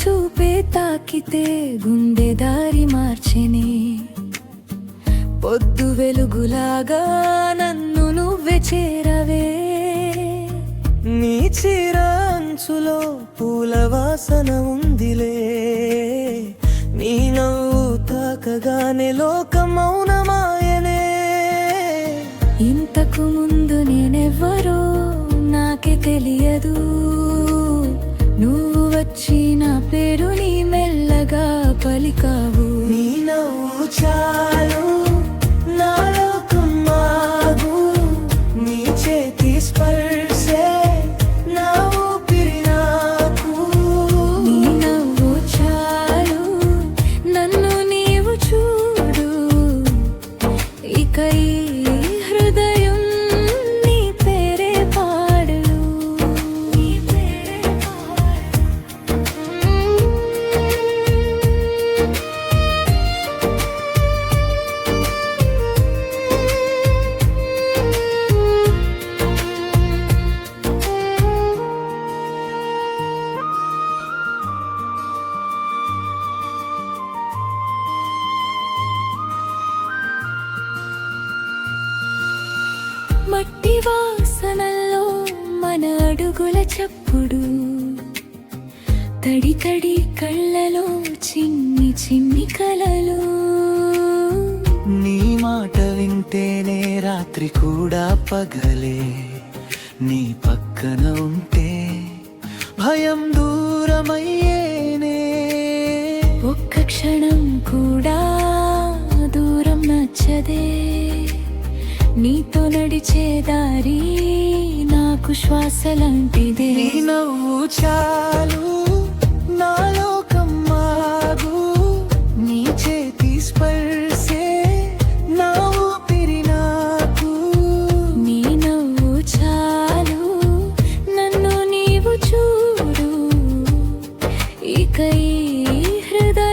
చూపే తాకితే గుండె దారి మార్చెనే, పొద్దు వెలుగులాగా నన్ను నువ్వే చేరవే. నీ చీర అంచులో పూల వాసన ఉందిలే, నీ నవ్వు తాకగానే లోకం మౌనమాయనే. ఇంతకు ముందు నేనెవ్వరో నాకే తెలియదు, నువ్వు వచ్చి నా పేరుని మెల్లగా పలికావు. నీ నవ్వు చాలు నా లోకం మాగు, నీ చేతి స్పర్శే నా ఊపిరి నాకు. నీ నవ్వు చాలు నన్ను నీవు చూడు, ఇక ఈ హృదయం నీ పేరే పాడు. మట్టి వాసనల్లో మన అడుగుల చప్పుడు, తడి తడి కళ్ళలో చిన్ని చిన్ని కలలు. నీ మాట వింటేనే రాత్రి కూడా పగలే, నీ పక్కన ఉంటే భయం దూరమయ్యేనే. ఒక్క క్షణం కూడా దూరం నచ్చదే, నీతో నడిచే దారి నాకు శ్వాసలాంటిదే. నీ నవ్వు చాలు నా లోకం మాగు, నీ చేతి స్పర్శే నా ఊపిరి నాకు. నీ నవ్వు చాలు నన్ను నీవు చూడు, ఇక ఈ హృదయం